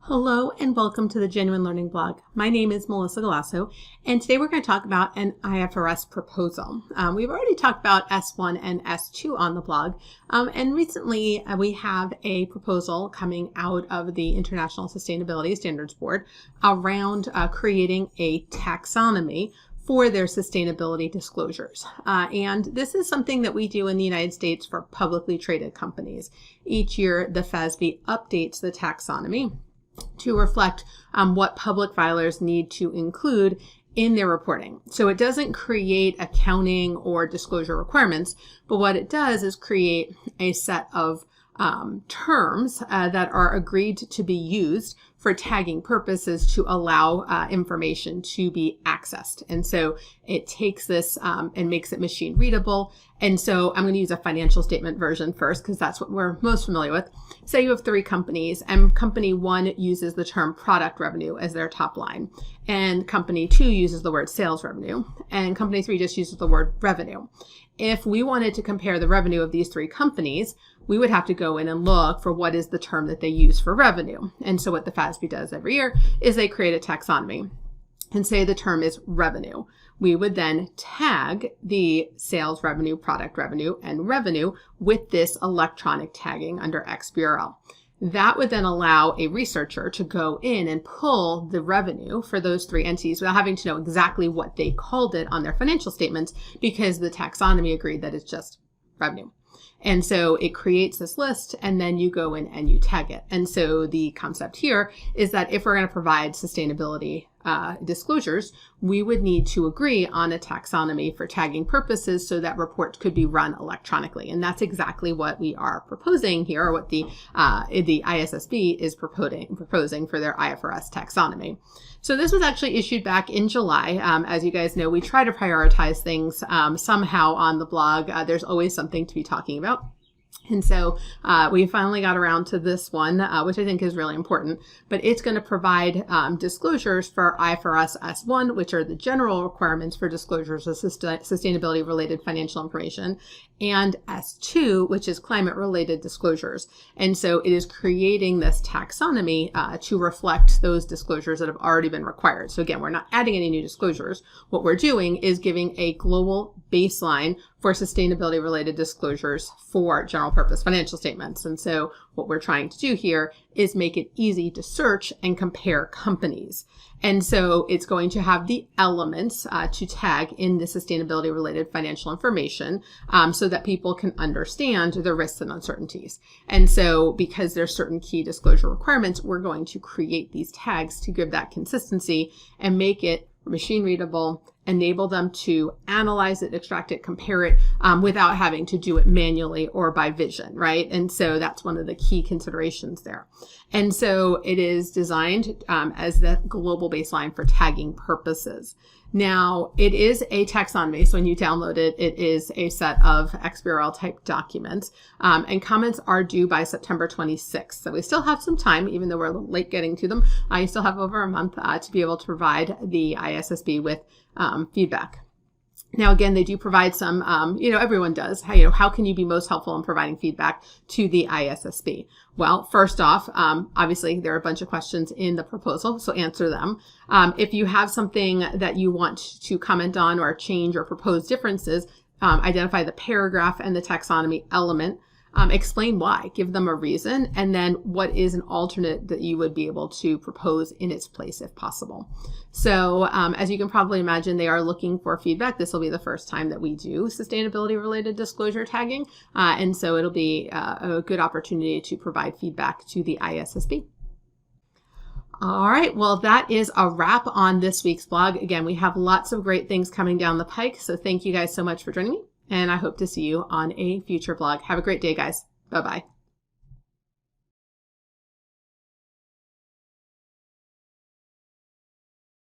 Hello and welcome to the Genuine Learning Blog. My name is Melisa Galasso, and today we're going to talk about an IFRS proposal. We've already talked about S1 and S2 on the blog, and recently we have a proposal coming out of the International Sustainability Standards Board around creating a taxonomy for their sustainability disclosures. And this is something that we do in the United States for publicly traded companies. Each year, the FASB updates the taxonomy to reflect what public filers need to include in their reporting. So it doesn't create accounting or disclosure requirements, but what it does is create a set of terms that are agreed to be used for tagging purposes to allow information to be accessed. And so it takes this and makes it machine readable. And so I'm going to use a financial statement version first because that's what we're most familiar with. Say you have three companies and company one uses the term product revenue as their top line, and company two uses the word sales revenue, and company three just uses the word revenue. If we wanted to compare the revenue of these three companies, we would have to go in and look for what is the term that they use for revenue. And so what the FASB does every year is they create a taxonomy and say the term is revenue. We would then tag the sales revenue, product revenue, and revenue with this electronic tagging under XBRL. That would then allow a researcher to go in and pull the revenue for those three entities without having to know exactly what they called it on their financial statements, because the taxonomy agreed that it's just revenue. And so it creates this list, and then you go in and you tag it. And so the concept here is that if we're going to provide sustainability disclosures, we would need to agree on a taxonomy for tagging purposes so that reports could be run electronically. And that's exactly what we are proposing here, or what the ISSB is proposing for their IFRS taxonomy. So this was actually issued back in July. As you guys know, we try to prioritize things somehow on the blog. There's always something to be talking about. And so we finally got around to this one, which I think is really important, but it's going to provide disclosures for IFRS S1, which are the general requirements for disclosures of sustainability related financial information, and S2, which is climate related disclosures. And so it is creating this taxonomy to reflect those disclosures that have already been required. So again, we're not adding any new disclosures. What we're doing is giving a global baseline for sustainability related disclosures for general purpose financial statements. And so what we're trying to do here is make it easy to search and compare companies. And so it's going to have the elements to tag in the sustainability related financial information so that people can understand the risks and uncertainties. And so because there's certain key disclosure requirements, we're going to create these tags to give that consistency and make it machine readable, enable them to analyze it, extract it, compare it without having to do it manually or by vision, right? And so that's one of the key considerations there. And so it is designed as the global baseline for tagging purposes. Now, it is a taxonomy, so when you download it, it is a set of XBRL type documents, and comments are due by September 26th. So we still have some time, even though we're a little late getting to them. You still have over a month to be able to provide the ISSB with feedback. Now, again, they do provide some, everyone does. How can you be most helpful in providing feedback to the ISSB? Well, first off, obviously, there are a bunch of questions in the proposal, so answer them. If you have something that you want to comment on or change or propose differences, identify the paragraph and the taxonomy element. Explain why, give them a reason, and then what is an alternate that you would be able to propose in its place if possible. So as you can probably imagine, they are looking for feedback. This will be the first time that we do sustainability related disclosure tagging. And so it'll be a good opportunity to provide feedback to the ISSB. All right, well, that is a wrap on this week's blog. Again, we have lots of great things coming down the pike. So thank you guys so much for joining me. And I hope to see you on a future blog. Have a great day, guys. Bye-bye.